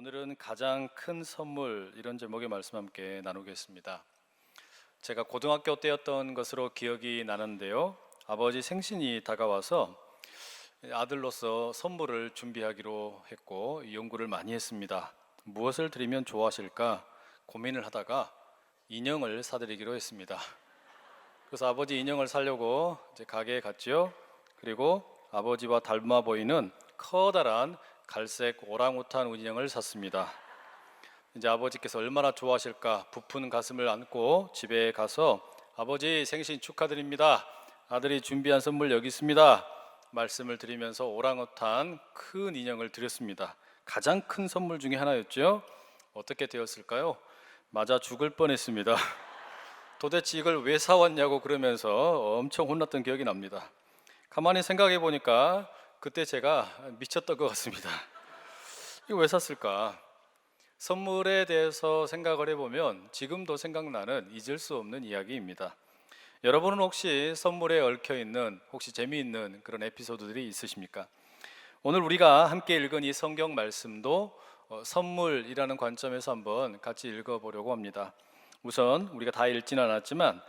오늘은 가장 큰 선물 이런 제목의 말씀 함께 나누겠습니다. 제가 고등학교 때였던 것으로 기억이 나는데요. 아버지 생신이 다가와서 아들로서 선물을 준비하기로 했고 연구를 많이 했습니다. 무엇을 드리면 좋아하실까 고민을 하다가 인형을 사드리기로 했습니다. 그래서 아버지 인형을 사려고 이제 가게에 갔죠. 그리고 아버지와 닮아 보이는 커다란 갈색 오랑우탄 인형을 샀습니다. 이제 아버지께서 얼마나 좋아하실까 부푼 가슴을 안고 집에 가서 아버지 생신 축하드립니다. 아들이 준비한 선물 여기 있습니다. 말씀을 드리면서 오랑우탄 큰 인형을 드렸습니다. 가장 큰 선물 중에 하나였죠. 어떻게 되었을까요? 맞아 죽을 뻔했습니다. 도대체 이걸 왜 사왔냐고 그러면서 엄청 혼났던 기억이 납니다. 가만히 생각해 보니까 그때 제가 미쳤던 것 같습니다. 이거 왜 샀을까? 선물에 대해서 생각을 해보면 지금도 생각나는 잊을 수 없는 이야기입니다. 여러분은 혹시 선물에 얽혀있는 혹시 재미있는 그런 에피소드들이 있으십니까? 오늘 우리가 함께 읽은 이 성경 말씀도 선물이라는 관점에서 한번 같이 읽어보려고 합니다. 우선 우리가 다 읽지는 않았지만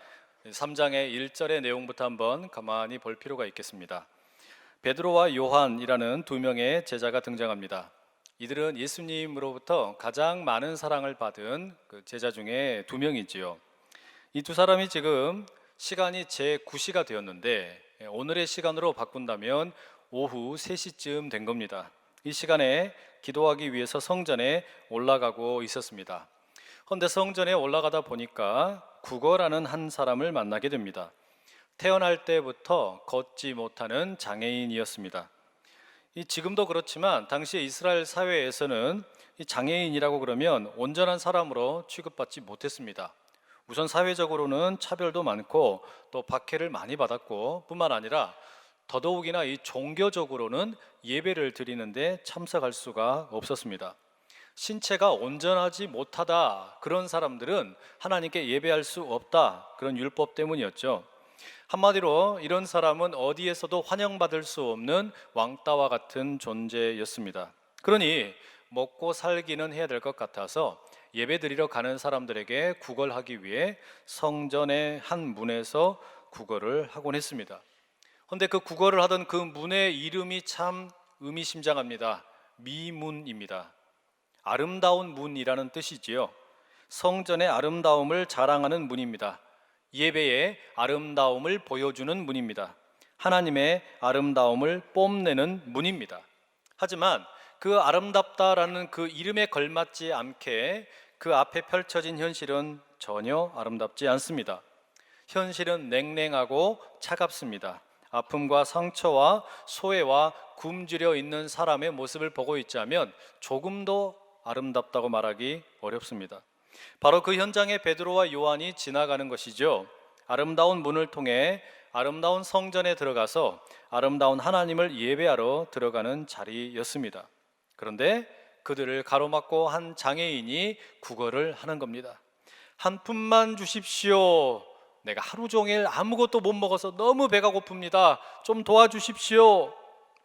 3장의 1절의 내용부터 한번 가만히 볼 필요가 있겠습니다. 베드로와 요한이라는 두 명의 제자가 등장합니다. 이들은 예수님으로부터 가장 많은 사랑을 받은 그 제자 중에 두 명이지요. 이 두 사람이 지금 시간이 제9시가 되었는데 오늘의 시간으로 바꾼다면 오후 3시쯤 된 겁니다. 이 시간에 기도하기 위해서 성전에 올라가고 있었습니다. 그런데 성전에 올라가다 보니까 구거라는 한 사람을 만나게 됩니다. 태어날 때부터 걷지 못하는 장애인이었습니다. 지금도 그렇지만 당시 이스라엘 사회에서는 이 장애인이라고 그러면 온전한 사람으로 취급받지 못했습니다. 우선 사회적으로는 차별도 많고 또 박해를 많이 받았고 뿐만 아니라 더더욱이나 이 종교적으로는 예배를 드리는데 참석할 수가 없었습니다. 신체가 온전하지 못하다 그런 사람들은 하나님께 예배할 수 없다 그런 율법 때문이었죠. 한마디로 이런 사람은 어디에서도 환영받을 수 없는 왕따와 같은 존재였습니다. 그러니 먹고 살기는 해야 될 것 같아서 예배드리러 가는 사람들에게 구걸하기 위해 성전의 한 문에서 구걸을 하곤 했습니다. 그런데 그 구걸을 하던 그 문의 이름이 참 의미심장합니다. 미문입니다. 아름다운 문이라는 뜻이지요. 성전의 아름다움을 자랑하는 문입니다. 예배의 아름다움을 보여주는 문입니다. 하나님의 아름다움을 뽐내는 문입니다. 하지만 그 아름답다라는 그 이름에 걸맞지 않게 그 앞에 펼쳐진 현실은 전혀 아름답지 않습니다. 현실은 냉랭하고 차갑습니다. 아픔과 상처와 소외와 굶주려 있는 사람의 모습을 보고 있자면 조금도 아름답다고 말하기 어렵습니다. 바로 그 현장에 베드로와 요한이 지나가는 것이죠. 아름다운 문을 통해 아름다운 성전에 들어가서 아름다운 하나님을 예배하러 들어가는 자리였습니다. 그런데 그들을 가로막고 한 장애인이 구걸을 하는 겁니다. 한 푼만 주십시오. 내가 하루 종일 아무것도 못 먹어서 너무 배가 고픕니다. 좀 도와주십시오.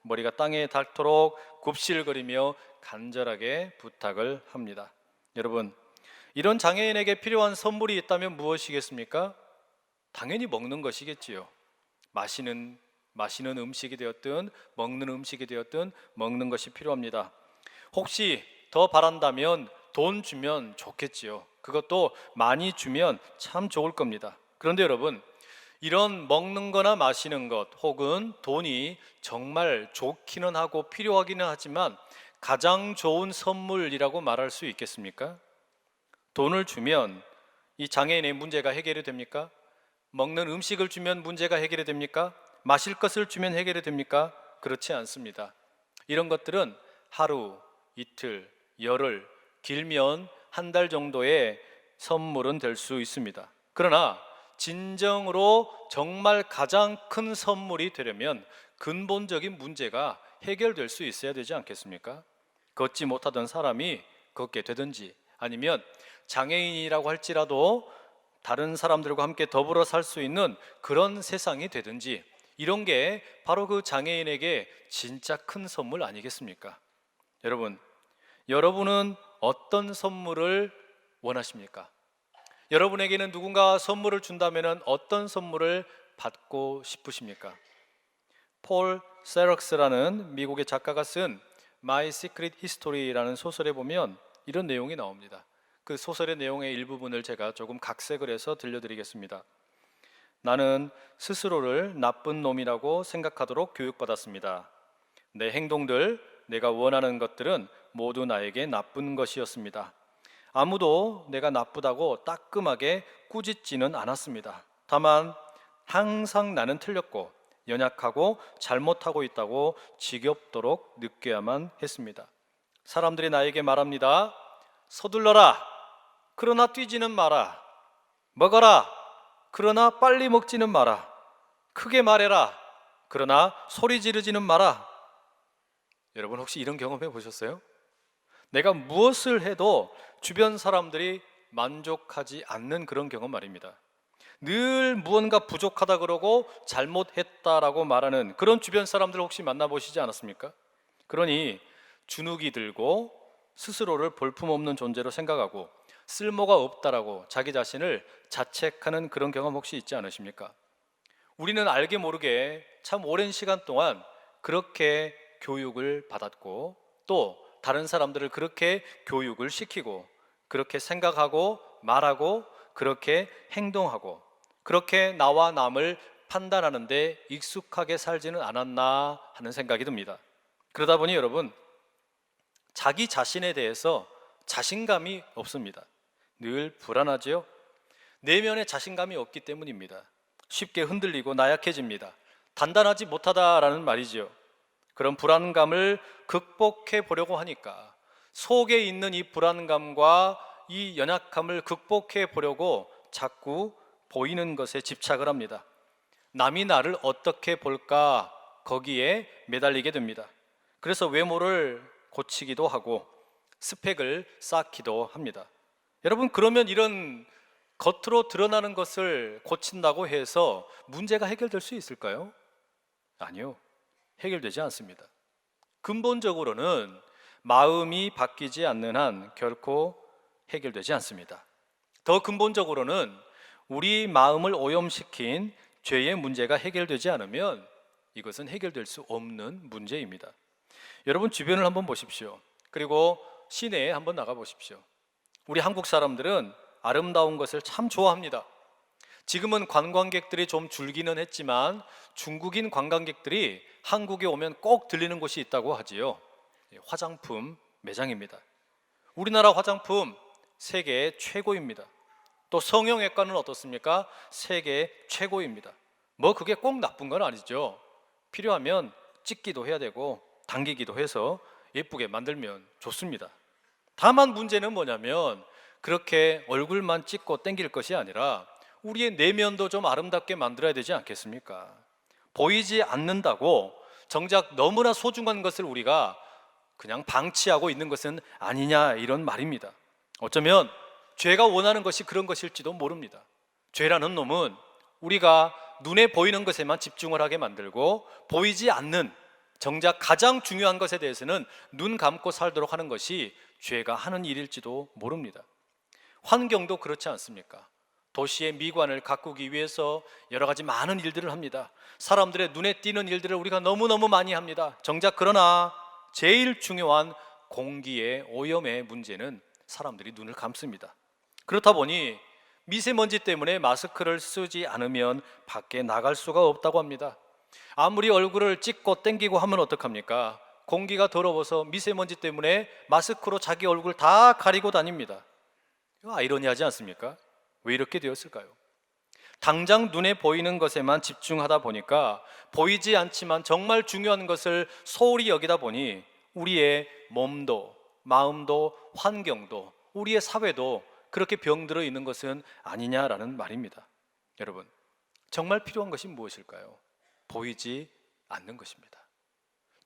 머리가 땅에 닿도록 굽실거리며 간절하게 부탁을 합니다. 여러분, 이런 장애인에게 필요한 선물이 있다면 무엇이겠습니까? 당연히 먹는 것이겠지요. 마시는 음식이 되었든 먹는 음식이 되었든 먹는 것이 필요합니다. 혹시 더 바란다면 돈 주면 좋겠지요. 그것도 많이 주면 참 좋을 겁니다. 그런데 여러분, 이런 먹는 거나 마시는 것 혹은 돈이 정말 좋기는 하고 필요하기는 하지만 가장 좋은 선물이라고 말할 수 있겠습니까? 돈을 주면 이 장애인의 문제가 해결이 됩니까? 먹는 음식을 주면 문제가 해결이 됩니까? 마실 것을 주면 해결이 됩니까? 그렇지 않습니다. 이런 것들은 하루, 이틀, 열흘, 길면 한 달 정도의 선물은 될 수 있습니다. 그러나 진정으로 정말 가장 큰 선물이 되려면 근본적인 문제가 해결될 수 있어야 되지 않겠습니까? 걷지 못하던 사람이 걷게 되든지 아니면 장애인이라고 할지라도 다른 사람들과 함께 더불어 살 수 있는 그런 세상이 되든지 이런 게 바로 그 장애인에게 진짜 큰 선물 아니겠습니까? 여러분, 여러분은 어떤 선물을 원하십니까? 여러분에게는 누군가 선물을 준다면 어떤 선물을 받고 싶으십니까? 폴 세럭스라는 미국의 작가가 쓴 My Secret History라는 소설에 보면 이런 내용이 나옵니다. 그 소설의 내용의 일부분을 제가 조금 각색을 해서 들려드리겠습니다. 나는 스스로를 나쁜 놈이라고 생각하도록 교육받았습니다. 내 행동들, 내가 원하는 것들은 모두 나에게 나쁜 것이었습니다. 아무도 내가 나쁘다고 따끔하게 꾸짖지는 않았습니다. 다만 항상 나는 틀렸고 연약하고 잘못하고 있다고 지겹도록 느껴야만 했습니다. 사람들이 나에게 말합니다. 서둘러라. 그러나 뛰지는 마라. 먹어라. 그러나 빨리 먹지는 마라. 크게 말해라. 그러나 소리 지르지는 마라. 여러분 혹시 이런 경험해 보셨어요? 내가 무엇을 해도 주변 사람들이 만족하지 않는 그런 경험 말입니다. 늘 무언가 부족하다 그러고 잘못했다라고 말하는 그런 주변 사람들 혹시 만나보시지 않았습니까? 그러니 주눅이 들고 스스로를 볼품없는 존재로 생각하고 쓸모가 없다라고 자기 자신을 자책하는 그런 경험 혹시 있지 않으십니까? 우리는 알게 모르게 참 오랜 시간 동안 그렇게 교육을 받았고 또 다른 사람들을 그렇게 교육을 시키고 그렇게 생각하고 말하고 그렇게 행동하고 그렇게 나와 남을 판단하는데 익숙하게 살지는 않았나 하는 생각이 듭니다. 그러다 보니 여러분 자기 자신에 대해서 자신감이 없습니다. 늘 불안하지요? 내면에 자신감이 없기 때문입니다. 쉽게 흔들리고 나약해집니다. 단단하지 못하다라는 말이지요. 그런 불안감을 극복해 보려고 하니까 속에 있는 이 불안감과 이 연약함을 극복해 보려고 자꾸 보이는 것에 집착을 합니다. 남이 나를 어떻게 볼까 거기에 매달리게 됩니다. 그래서 외모를 고치기도 하고 스펙을 쌓기도 합니다. 여러분 그러면 이런 겉으로 드러나는 것을 고친다고 해서 문제가 해결될 수 있을까요? 아니요. 해결되지 않습니다. 근본적으로는 마음이 바뀌지 않는 한 결코 해결되지 않습니다. 더 근본적으로는 우리 마음을 오염시킨 죄의 문제가 해결되지 않으면 이것은 해결될 수 없는 문제입니다. 여러분 주변을 한번 보십시오. 그리고 시내에 한번 나가 보십시오. 우리 한국 사람들은 아름다운 것을 참 좋아합니다. 지금은 관광객들이 좀 줄기는 했지만 중국인 관광객들이 한국에 오면 꼭 들리는 곳이 있다고 하지요. 화장품 매장입니다. 우리나라 화장품 세계 최고입니다. 또 성형외과는 어떻습니까? 세계 최고입니다. 뭐 그게 꼭 나쁜 건 아니죠. 필요하면 찍기도 해야 되고 당기기도 해서 예쁘게 만들면 좋습니다. 다만 문제는 뭐냐면 그렇게 얼굴만 찍고 땡길 것이 아니라 우리의 내면도 좀 아름답게 만들어야 되지 않겠습니까? 보이지 않는다고 정작 너무나 소중한 것을 우리가 그냥 방치하고 있는 것은 아니냐 이런 말입니다. 어쩌면 죄가 원하는 것이 그런 것일지도 모릅니다. 죄라는 놈은 우리가 눈에 보이는 것에만 집중을 하게 만들고 보이지 않는 정작 가장 중요한 것에 대해서는 눈 감고 살도록 하는 것이 죄가 하는 일일지도 모릅니다. 환경도 그렇지 않습니까? 도시의 미관을 가꾸기 위해서 여러 가지 많은 일들을 합니다. 사람들의 눈에 띄는 일들을 우리가 너무너무 많이 합니다. 정작 그러나 제일 중요한 공기의 오염의 문제는 사람들이 눈을 감습니다. 그렇다 보니 미세먼지 때문에 마스크를 쓰지 않으면 밖에 나갈 수가 없다고 합니다. 아무리 얼굴을 찍고 땡기고 하면 어떡합니까? 공기가 더러워서 미세먼지 때문에 마스크로 자기 얼굴 다 가리고 다닙니다. 이거 아이러니하지 않습니까? 왜 이렇게 되었을까요? 당장 눈에 보이는 것에만 집중하다 보니까 보이지 않지만 정말 중요한 것을 소홀히 여기다 보니 우리의 몸도 마음도 환경도 우리의 사회도 그렇게 병들어 있는 것은 아니냐라는 말입니다. 여러분, 정말 필요한 것이 무엇일까요? 보이지 않는 것입니다.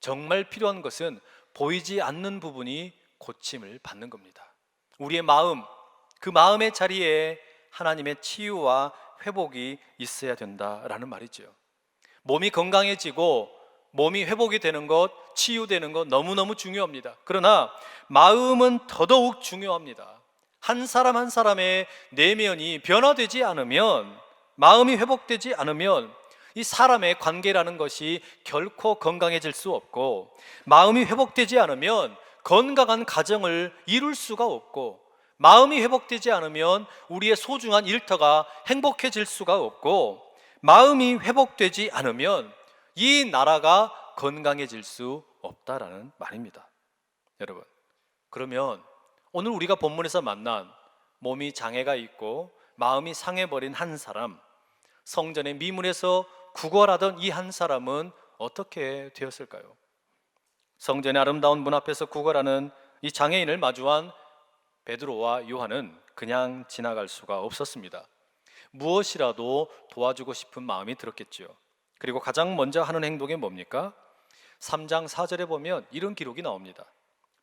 정말 필요한 것은 보이지 않는 부분이 고침을 받는 겁니다. 우리의 마음, 그 마음의 자리에 하나님의 치유와 회복이 있어야 된다라는 말이죠. 몸이 건강해지고 몸이 회복이 되는 것, 치유되는 것 너무너무 중요합니다. 그러나 마음은 더더욱 중요합니다. 한 사람 한 사람의 내면이 변화되지 않으면, 마음이 회복되지 않으면 이 사람의 관계라는 것이 결코 건강해질 수 없고, 마음이 회복되지 않으면 건강한 가정을 이룰 수가 없고, 마음이 회복되지 않으면 우리의 소중한 일터가 행복해질 수가 없고, 마음이 회복되지 않으면 이 나라가 건강해질 수 없다라는 말입니다. 여러분, 그러면 오늘 우리가 본문에서 만난 몸이 장애가 있고 마음이 상해버린 한 사람, 성전의 미문에서 구걸하던 이 한 사람은 어떻게 되었을까요? 성전의 아름다운 문 앞에서 구걸하는 이 장애인을 마주한 베드로와 요한은 그냥 지나갈 수가 없었습니다. 무엇이라도 도와주고 싶은 마음이 들었겠죠. 그리고 가장 먼저 하는 행동이 뭡니까? 3장 4절에 보면 이런 기록이 나옵니다.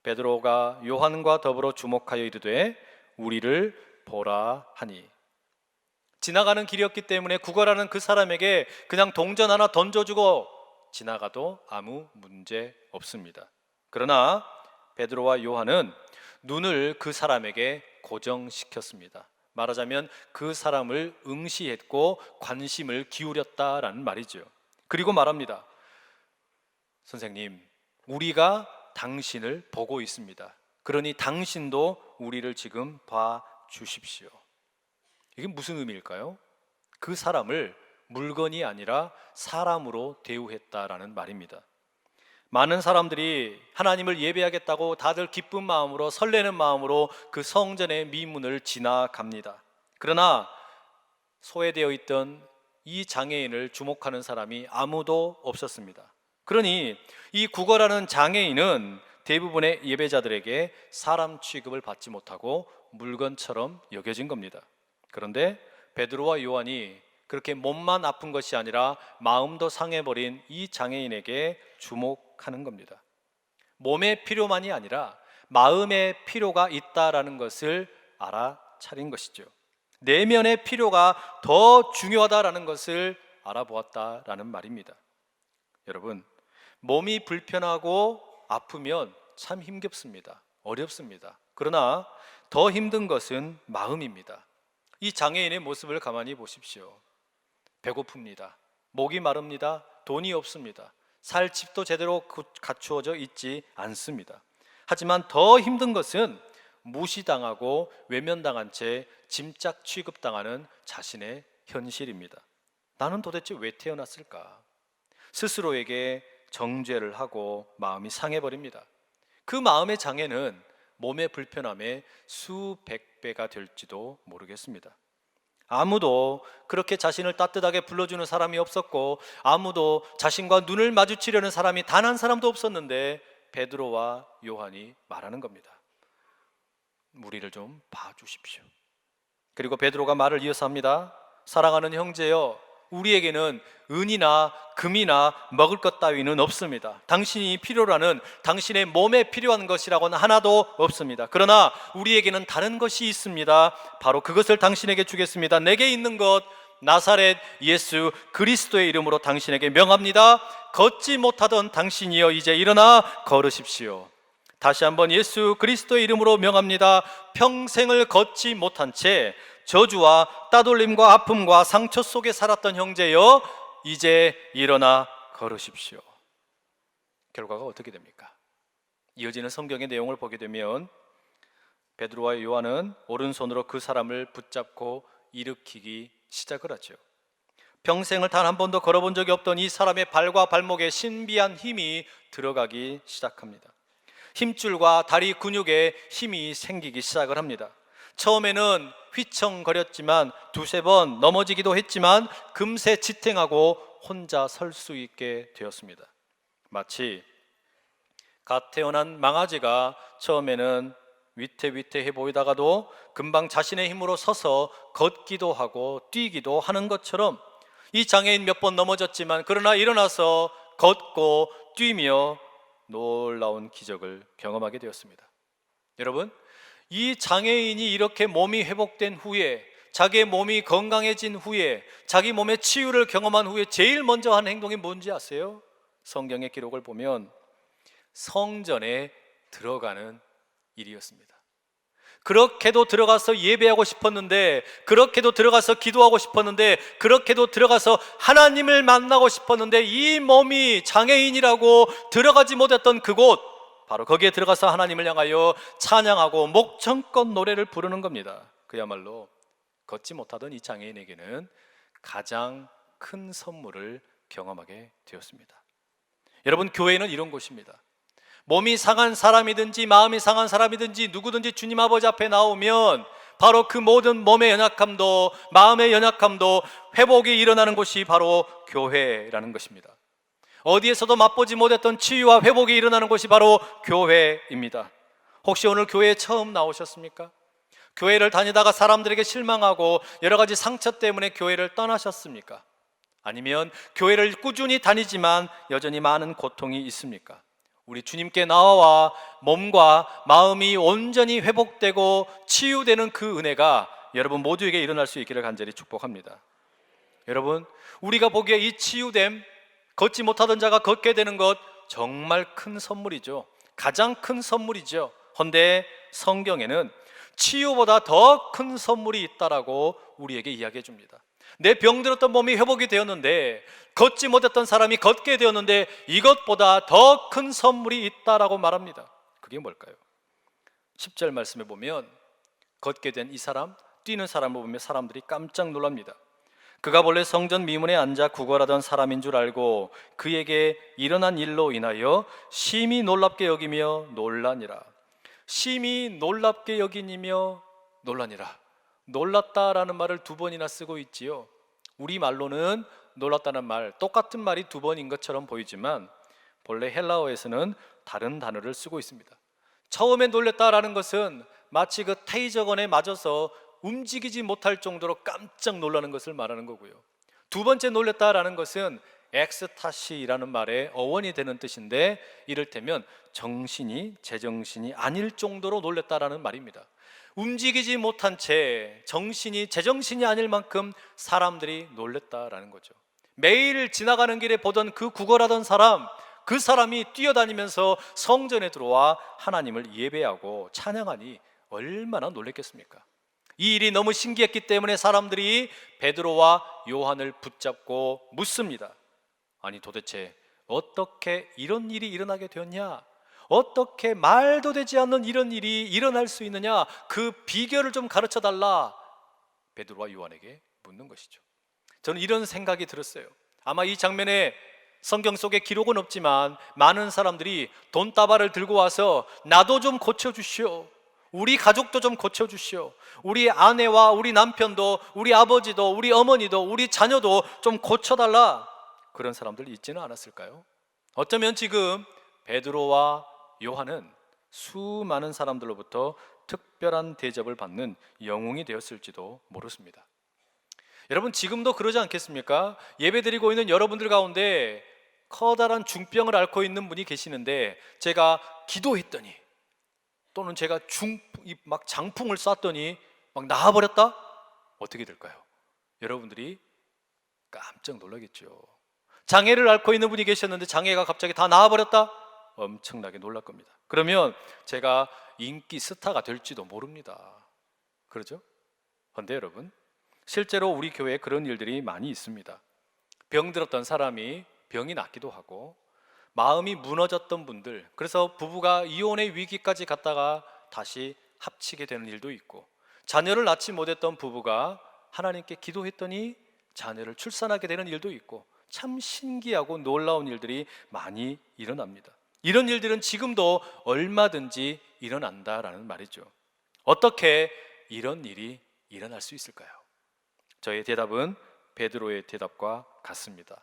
베드로가 요한과 더불어 주목하여 이르되 우리를 보라 하니. 지나가는 길이었기 때문에 구걸하는 그 사람에게 그냥 동전 하나 던져주고 지나가도 아무 문제 없습니다. 그러나 베드로와 요한은 눈을 그 사람에게 고정시켰습니다. 말하자면 그 사람을 응시했고 관심을 기울였다라는 말이죠. 그리고 말합니다. 선생님, 우리가 당신을 보고 있습니다. 그러니 당신도 우리를 지금 봐 주십시오. 이게 무슨 의미일까요? 그 사람을 물건이 아니라 사람으로 대우했다라는 말입니다. 많은 사람들이 하나님을 예배하겠다고 다들 기쁜 마음으로, 설레는 마음으로 그 성전의 미문을 지나갑니다. 그러나 소외되어 있던 이 장애인을 주목하는 사람이 아무도 없었습니다. 그러니 이 구걸하는 장애인은 대부분의 예배자들에게 사람 취급을 받지 못하고 물건처럼 여겨진 겁니다. 그런데 베드로와 요한이 그렇게 몸만 아픈 것이 아니라 마음도 상해버린 이 장애인에게 주목하는 겁니다. 몸의 필요만이 아니라 마음의 필요가 있다라는 것을 알아차린 것이죠. 내면의 필요가 더 중요하다라는 것을 알아보았다라는 말입니다. 여러분, 몸이 불편하고 아프면 참 힘겹습니다. 어렵습니다. 그러나 더 힘든 것은 마음입니다. 이 장애인의 모습을 가만히 보십시오. 배고픕니다. 목이 마릅니다. 돈이 없습니다. 살 집도 제대로 갖추어져 있지 않습니다. 하지만 더 힘든 것은 무시당하고 외면당한 채 짐짝 취급당하는 자신의 현실입니다. 나는 도대체 왜 태어났을까? 스스로에게 정죄를 하고 마음이 상해버립니다. 그 마음의 장애는 몸의 불편함의 수백 배가 될지도 모르겠습니다. 아무도 그렇게 자신을 따뜻하게 불러주는 사람이 없었고, 아무도 자신과 눈을 마주치려는 사람이 단 한 사람도 없었는데 베드로와 요한이 말하는 겁니다. 우리를 좀 봐주십시오. 그리고 베드로가 말을 이어서 합니다. 사랑하는 형제여, 우리에게는 은이나 금이나 먹을 것 따위는 없습니다. 당신이 필요로 하는, 당신의 몸에 필요한 것이라고는 하나도 없습니다. 그러나 우리에게는 다른 것이 있습니다. 바로 그것을 당신에게 주겠습니다. 내게 있는 것, 나사렛 예수 그리스도의 이름으로 당신에게 명합니다. 걷지 못하던 당신이여 이제 일어나 걸으십시오. 다시 한번 예수 그리스도의 이름으로 명합니다. 평생을 걷지 못한 채 저주와 따돌림과 아픔과 상처 속에 살았던 형제여 이제 일어나 걸으십시오. 결과가 어떻게 됩니까? 이어지는 성경의 내용을 보게 되면 베드로와 요한은 오른손으로 그 사람을 붙잡고 일으키기 시작을 하죠. 평생을 단 한 번도 걸어본 적이 없던 이 사람의 발과 발목에 신비한 힘이 들어가기 시작합니다. 힘줄과 다리 근육에 힘이 생기기 시작을 합니다. 처음에는 휘청거렸지만 두세 번 넘어지기도 했지만 금세 지탱하고 혼자 설 수 있게 되었습니다. 마치 갓 태어난 망아지가 처음에는 위태위태해 보이다가도 금방 자신의 힘으로 서서 걷기도 하고 뛰기도 하는 것처럼 이 장애인 몇 번 넘어졌지만 그러나 일어나서 걷고 뛰며 놀라운 기적을 경험하게 되었습니다. 여러분, 이 장애인이 이렇게 몸이 회복된 후에, 자기의 몸이 건강해진 후에, 자기 몸의 치유를 경험한 후에 제일 먼저 하는 행동이 뭔지 아세요? 성경의 기록을 보면 성전에 들어가는 일이었습니다. 그렇게도 들어가서 예배하고 싶었는데, 그렇게도 들어가서 기도하고 싶었는데, 그렇게도 들어가서 하나님을 만나고 싶었는데, 이 몸이 장애인이라고 들어가지 못했던 그곳, 바로 거기에 들어가서 하나님을 향하여 찬양하고 목청껏 노래를 부르는 겁니다. 그야말로 걷지 못하던 이 장애인에게는 가장 큰 선물을 경험하게 되었습니다. 여러분, 교회는 이런 곳입니다. 몸이 상한 사람이든지 마음이 상한 사람이든지 누구든지 주님 아버지 앞에 나오면 바로 그 모든 몸의 연약함도 마음의 연약함도 회복이 일어나는 곳이 바로 교회라는 것입니다. 어디에서도 맛보지 못했던 치유와 회복이 일어나는 곳이 바로 교회입니다. 혹시 오늘 교회에 처음 나오셨습니까? 교회를 다니다가 사람들에게 실망하고 여러 가지 상처 때문에 교회를 떠나셨습니까? 아니면 교회를 꾸준히 다니지만 여전히 많은 고통이 있습니까? 우리 주님께 나와 몸과 마음이 온전히 회복되고 치유되는 그 은혜가 여러분 모두에게 일어날 수 있기를 간절히 축복합니다. 여러분, 우리가 보기에 이 치유됨, 걷지 못하던 자가 걷게 되는 것 정말 큰 선물이죠. 가장 큰 선물이죠. 헌데 성경에는 치유보다 더 큰 선물이 있다라고 우리에게 이야기해 줍니다. 내 병들었던 몸이 회복이 되었는데, 걷지 못했던 사람이 걷게 되었는데 이것보다 더 큰 선물이 있다라고 말합니다. 그게 뭘까요? 10절 말씀에 보면 걷게 된 이 사람, 뛰는 사람을 보면 사람들이 깜짝 놀랍니다. 그가 본래 성전 미문에 앉아 구걸하던 사람인 줄 알고 그에게 일어난 일로 인하여 심히 놀랍게 여기며 놀라니라. 심히 놀랍게 여기니며 놀라니라. 놀랐다라는 말을 두 번이나 쓰고 있지요. 우리말로는 놀랐다는 말, 똑같은 말이 두 번인 것처럼 보이지만 본래 헬라어에서는 다른 단어를 쓰고 있습니다. 처음에 놀랐다라는 것은 마치 그 테이저건에 맞아서 움직이지 못할 정도로 깜짝 놀라는 것을 말하는 거고요. 두 번째 놀랐다라는 것은 엑스타시라는 말의 어원이 되는 뜻인데, 이를테면 정신이 제정신이 아닐 정도로 놀랐다라는 말입니다. 움직이지 못한 채 정신이 제정신이 아닐 만큼 사람들이 놀랬다라는 거죠. 매일 지나가는 길에 보던 그 구걸하던 사람, 그 사람이 뛰어다니면서 성전에 들어와 하나님을 예배하고 찬양하니 얼마나 놀랬겠습니까? 이 일이 너무 신기했기 때문에 사람들이 베드로와 요한을 붙잡고 묻습니다. 아니, 도대체 어떻게 이런 일이 일어나게 되었냐? 어떻게 말도 되지 않는 이런 일이 일어날 수 있느냐? 그 비결을 좀 가르쳐 달라. 베드로와 요한에게 묻는 것이죠. 저는 이런 생각이 들었어요. 아마 이 장면에 성경 속에 기록은 없지만 많은 사람들이 돈다발을 들고 와서 나도 좀 고쳐주시오, 우리 가족도 좀 고쳐주시오, 우리 아내와 우리 남편도, 우리 아버지도, 우리 어머니도, 우리 자녀도 좀 고쳐달라, 그런 사람들 있지는 않았을까요? 어쩌면 지금 베드로와 요한은 수많은 사람들로부터 특별한 대접을 받는 영웅이 되었을지도 모르습니다. 여러분, 지금도 그러지 않겠습니까? 예배드리고 있는 여러분들 가운데 커다란 중병을 앓고 있는 분이 계시는데, 제가 기도했더니 또는 제가 막 장풍을 쐈더니 막 나아버렸다? 어떻게 될까요? 여러분들이 깜짝 놀라겠죠. 장애를 앓고 있는 분이 계셨는데 장애가 갑자기 다 나아버렸다? 엄청나게 놀랄 겁니다. 그러면 제가 인기 스타가 될지도 모릅니다. 그러죠? 그런데 여러분, 실제로 우리 교회에 그런 일들이 많이 있습니다. 병들었던 사람이 병이 낫기도 하고, 마음이 무너졌던 분들, 그래서 부부가 이혼의 위기까지 갔다가 다시 합치게 되는 일도 있고, 자녀를 낳지 못했던 부부가 하나님께 기도했더니 자녀를 출산하게 되는 일도 있고, 참 신기하고 놀라운 일들이 많이 일어납니다. 이런 일들은 지금도 얼마든지 일어난다라는 말이죠. 어떻게 이런 일이 일어날 수 있을까요? 저의 대답은 베드로의 대답과 같습니다.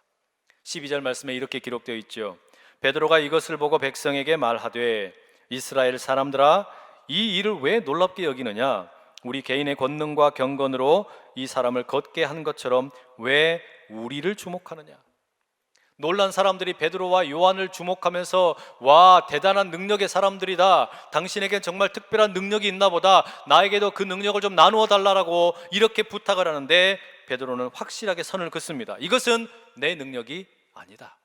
12절 말씀에 이렇게 기록되어 있죠. 베드로가 이것을 보고 백성에게 말하되, 이스라엘 사람들아, 이 일을 왜 놀랍게 여기느냐? 우리 개인의 권능과 경건으로 이 사람을 걷게 한 것처럼 왜 우리를 주목하느냐? 놀란 사람들이 베드로와 요한을 주목하면서, 와, 대단한 능력의 사람들이다, 당신에겐 정말 특별한 능력이 있나 보다, 나에게도 그 능력을 좀 나누어 달라고 이렇게 부탁을 하는데, 베드로는 확실하게 선을 긋습니다. 이것은 내 능력이 아니다.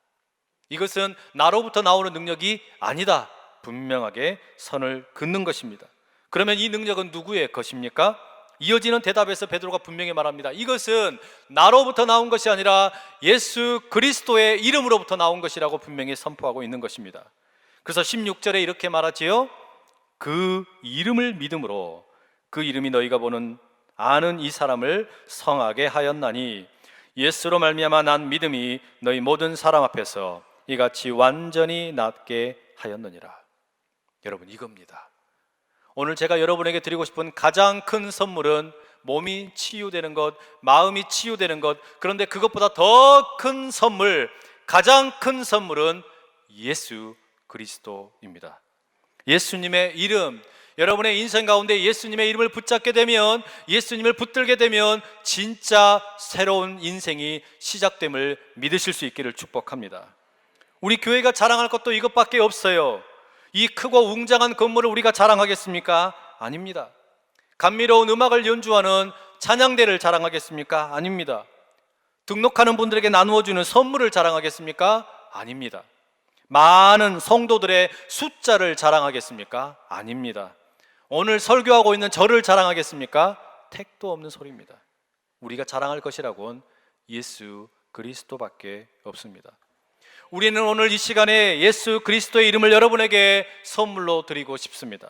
이것은 나로부터 나오는 능력이 아니다. 분명하게 선을 긋는 것입니다. 그러면 이 능력은 누구의 것입니까? 이어지는 대답에서 베드로가 분명히 말합니다. 이것은 나로부터 나온 것이 아니라 예수 그리스도의 이름으로부터 나온 것이라고 분명히 선포하고 있는 것입니다. 그래서 16절에 이렇게 말하지요. 그 이름을 믿음으로 그 이름이 너희가 보는 아는 이 사람을 성하게 하였나니 예수로 말미암아 난 믿음이 너희 모든 사람 앞에서 이같이 완전히 낫게 하였느니라. 여러분, 이겁니다. 오늘 제가 여러분에게 드리고 싶은 가장 큰 선물은 몸이 치유되는 것, 마음이 치유되는 것. 그런데 그것보다 더 큰 선물, 가장 큰 선물은 예수 그리스도입니다. 예수님의 이름, 여러분의 인생 가운데 예수님의 이름을 붙잡게 되면, 예수님을 붙들게 되면 진짜 새로운 인생이 시작됨을 믿으실 수 있기를 축복합니다. 우리 교회가 자랑할 것도 이것밖에 없어요. 이 크고 웅장한 건물을 우리가 자랑하겠습니까? 아닙니다. 감미로운 음악을 연주하는 찬양대를 자랑하겠습니까? 아닙니다. 등록하는 분들에게 나누어주는 선물을 자랑하겠습니까? 아닙니다. 많은 성도들의 숫자를 자랑하겠습니까? 아닙니다. 오늘 설교하고 있는 저를 자랑하겠습니까? 택도 없는 소리입니다. 우리가 자랑할 것이라고는 예수 그리스도밖에 없습니다. 우리는 오늘 이 시간에 예수 그리스도의 이름을 여러분에게 선물로 드리고 싶습니다.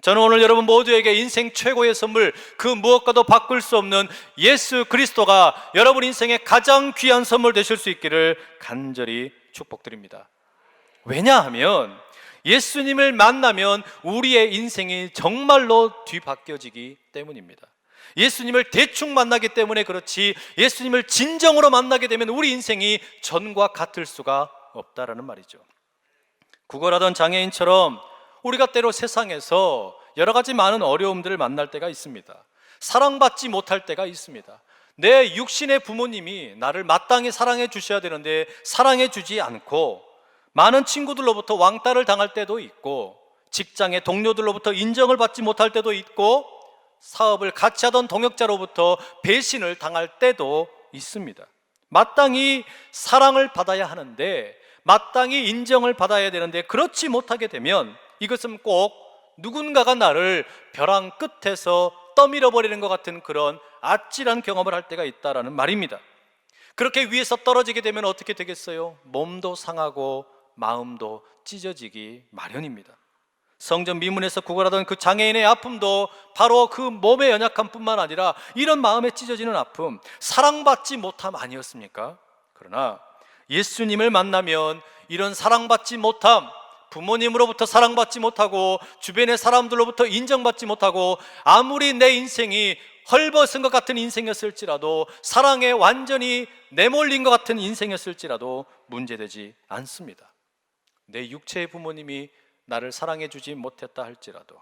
저는 오늘 여러분 모두에게 인생 최고의 선물, 그 무엇과도 바꿀 수 없는 예수 그리스도가 여러분 인생의 가장 귀한 선물 되실 수 있기를 간절히 축복드립니다. 왜냐하면 예수님을 만나면 우리의 인생이 정말로 뒤바뀌어지기 때문입니다. 예수님을 대충 만나기 때문에 그렇지, 예수님을 진정으로 만나게 되면 우리 인생이 전과 같을 수가 없다라는 말이죠. 구걸하던 장애인처럼 우리가 때로 세상에서 여러 가지 많은 어려움들을 만날 때가 있습니다. 사랑받지 못할 때가 있습니다. 내 육신의 부모님이 나를 마땅히 사랑해 주셔야 되는데 사랑해 주지 않고, 많은 친구들로부터 왕따를 당할 때도 있고, 직장의 동료들로부터 인정을 받지 못할 때도 있고, 사업을 같이 하던 동역자로부터 배신을 당할 때도 있습니다. 마땅히 사랑을 받아야 하는데, 마땅히 인정을 받아야 되는데 그렇지 못하게 되면 이것은 꼭 누군가가 나를 벼랑 끝에서 떠밀어 버리는 것 같은 그런 아찔한 경험을 할 때가 있다라는 말입니다. 그렇게 위에서 떨어지게 되면 어떻게 되겠어요? 몸도 상하고 마음도 찢어지기 마련입니다. 성전 미문에서 구걸하던 그 장애인의 아픔도 바로 그 몸의 연약함뿐만 아니라 이런 마음에 찢어지는 아픔, 사랑받지 못함 아니었습니까? 그러나 예수님을 만나면 이런 사랑받지 못함, 부모님으로부터 사랑받지 못하고 주변의 사람들로부터 인정받지 못하고 아무리 내 인생이 헐벗은 것 같은 인생이었을지라도, 사랑에 완전히 내몰린 것 같은 인생이었을지라도 문제되지 않습니다. 내 육체의 부모님이 나를 사랑해 주지 못했다 할지라도,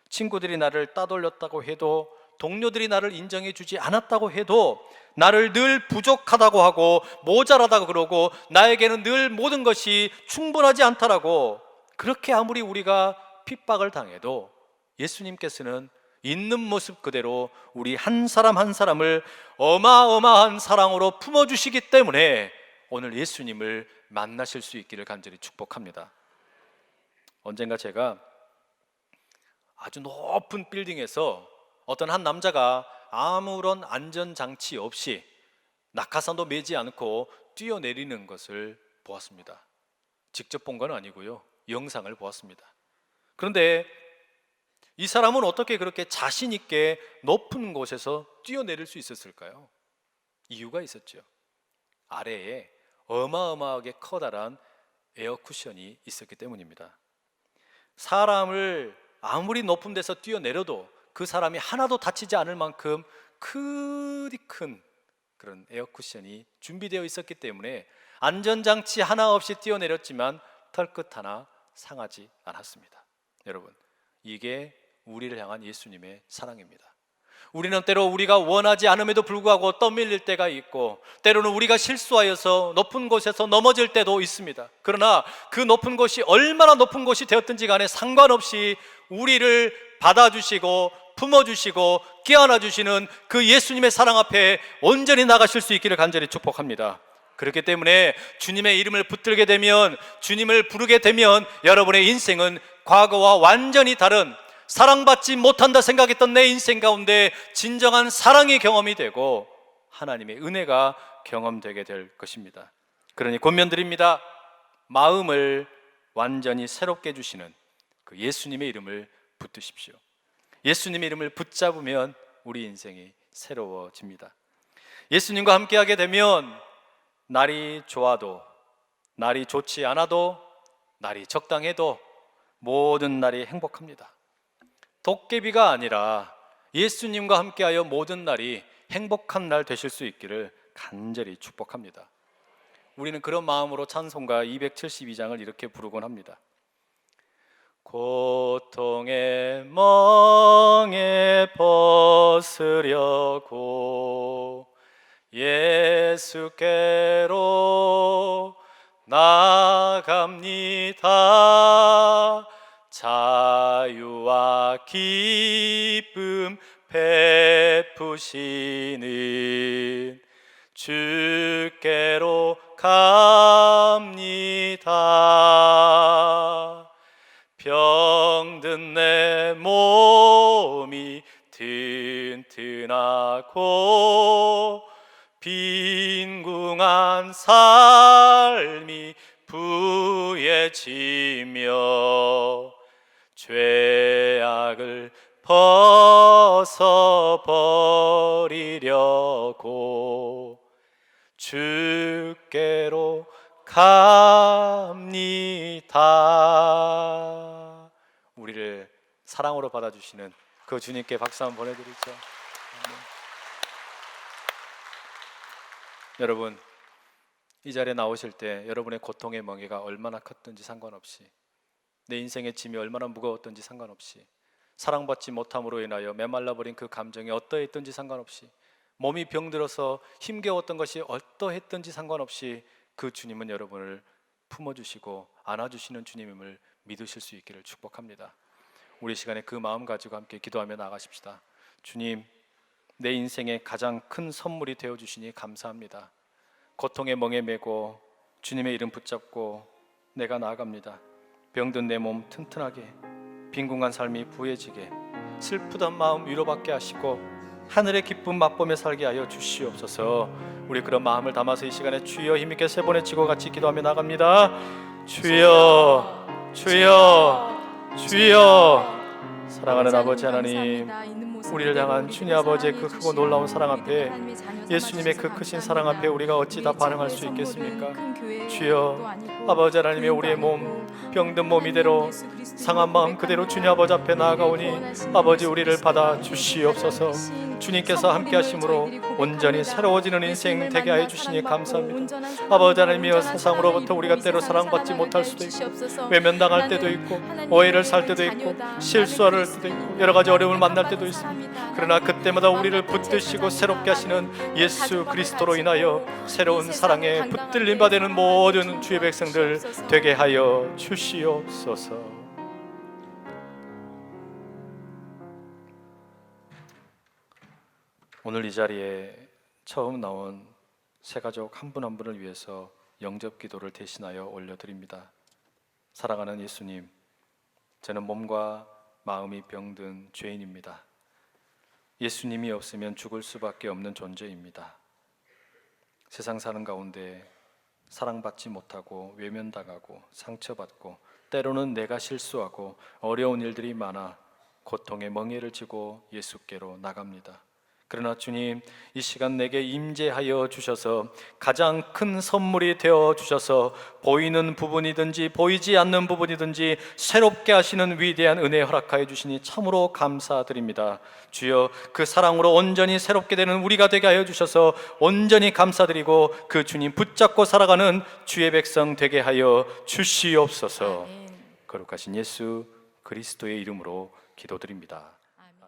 친구들이 나를 따돌렸다고 해도, 동료들이 나를 인정해 주지 않았다고 해도, 나를 늘 부족하다고 하고 모자라다고 그러고 나에게는 늘 모든 것이 충분하지 않다라고, 그렇게 아무리 우리가 핍박을 당해도 예수님께서는 있는 모습 그대로 우리 한 사람 한 사람을 어마어마한 사랑으로 품어주시기 때문에 오늘 예수님을 만나실 수 있기를 간절히 축복합니다. 언젠가 제가 아주 높은 빌딩에서 어떤 한 남자가 아무런 안전장치 없이 낙하산도 매지 않고 뛰어내리는 것을 보았습니다. 직접 본 건 아니고요, 영상을 보았습니다. 그런데 이 사람은 어떻게 그렇게 자신 있게 높은 곳에서 뛰어내릴 수 있었을까요? 이유가 있었죠. 아래에 어마어마하게 커다란 에어쿠션이 있었기 때문입니다. 사람을 아무리 높은 데서 뛰어내려도 그 사람이 하나도 다치지 않을 만큼 크디 큰 그런 에어쿠션이 준비되어 있었기 때문에 안전장치 하나 없이 뛰어내렸지만 털끝 하나 상하지 않았습니다. 여러분, 이게 우리를 향한 예수님의 사랑입니다. 우리는 때로 우리가 원하지 않음에도 불구하고 떠밀릴 때가 있고, 때로는 우리가 실수하여서 높은 곳에서 넘어질 때도 있습니다. 그러나 그 높은 곳이 얼마나 높은 곳이 되었든지 간에 상관없이 우리를 받아주시고 품어주시고 끼안아주시는 그 예수님의 사랑 앞에 온전히 나가실 수 있기를 간절히 축복합니다. 그렇기 때문에 주님의 이름을 붙들게 되면, 주님을 부르게 되면 여러분의 인생은 과거와 완전히 다른, 사랑받지 못한다 생각했던 내 인생 가운데 진정한 사랑의 경험이 되고 하나님의 은혜가 경험되게 될 것입니다. 그러니 권면드립니다. 마음을 완전히 새롭게 해주시는 그 예수님의 이름을 붙드십시오. 예수님의 이름을 붙잡으면 우리 인생이 새로워집니다. 예수님과 함께하게 되면 날이 좋아도, 날이 좋지 않아도, 날이 적당해도 모든 날이 행복합니다. 도깨비가 아니라 예수님과 함께하여 모든 날이 행복한 날 되실 수 있기를 간절히 축복합니다. 우리는 그런 마음으로 찬송가 272장을 이렇게 부르곤 합니다. 고통의 멍에 벗으려고 예수께로 나갑니다. 자유와 기쁨 베푸시는 주께로 갑니다. 병든 내 몸이 튼튼하고 빈궁한 삶이 부해지며 죄악을 벗어버리려고 주께로 갑니다. 우리를 사랑으로 받아주시는 그 주님께 박수 한번 보내드리죠. 여러분, 이 자리에 나오실 때 여러분의 고통의 멍에가 얼마나 컸든지 상관없이, 내 인생의 짐이 얼마나 무거웠든지 상관없이, 사랑받지 못함으로 인하여 메말라버린 그 감정이 어떠했든지 상관없이, 몸이 병들어서 힘겨웠던 것이 어떠했든지 상관없이 그 주님은 여러분을 품어주시고 안아주시는 주님임을 믿으실 수 있기를 축복합니다. 우리 시간에 그 마음 가지고 함께 기도하며 나가십시다. 주님, 내 인생의 가장 큰 선물이 되어주시니 감사합니다. 고통의 멍에 메고 주님의 이름 붙잡고 내가 나아갑니다. 병든 내 몸 튼튼하게, 빈궁한 삶이 부해지게, 슬프던 마음 위로받게 하시고 하늘의 기쁨 맛보며 살게 하여 주시옵소서. 우리 그런 마음을 담아서 이 시간에 주여 힘있게 세 번에 치고 같이 기도하며 나갑니다. 주여, 주여, 주여. 사랑하는 아버지 하나님, 우리를 향한 주님 아버지의 그 크고 놀라운 사랑 앞에, 예수님의 그 크신 사랑 앞에 우리가 어찌 다 반응할 수 있겠습니까? 주여, 아버지 하나님의 우리의 몸, 병든 몸 이대로, 상한 마음 그대로 주님 아버지 앞에 나아가오니 아버지 우리를 받아 주시옵소서. 주님께서 함께 하심으로 온전히 새로워지는 인생 되게 하여 주시니 감사합니다. 아버지 하나님이여, 세상으로부터 우리가 때로 사랑받지 못할 수도 있고, 외면당할 때도 있고, 오해를 살 때도 있고, 실수할 때도 있고, 여러 가지 어려움을 만날 때도 있습니다. 그러나 그때마다 우리를 붙드시고 새롭게 하시는 예수 그리스도로 인하여 새로운 사랑에 붙들림 받는 모든 주의 백성들 되게 하여 주시옵소서. 오늘 이 자리에 처음 나온 새 가족 한 분 한 분을 위해서 영접 기도를 대신하여 올려드립니다. 사랑하는 예수님, 저는 몸과 마음이 병든 죄인입니다. 예수님이 없으면 죽을 수밖에 없는 존재입니다. 세상 사는 가운데 사랑받지 못하고 외면당하고 상처받고 때로는 내가 실수하고 어려운 일들이 많아 고통의 멍에를 지고 예수께로 나갑니다. 그러나 주님, 이 시간 내게 임재하여 주셔서 가장 큰 선물이 되어 주셔서 보이는 부분이든지 보이지 않는 부분이든지 새롭게 하시는 위대한 은혜 허락하여 주시니 참으로 감사드립니다. 주여, 그 사랑으로 온전히 새롭게 되는 우리가 되게 하여 주셔서 온전히 감사드리고 그 주님 붙잡고 살아가는 주의 백성 되게 하여 주시옵소서. 거룩하신 예수 그리스도의 이름으로 기도드립니다.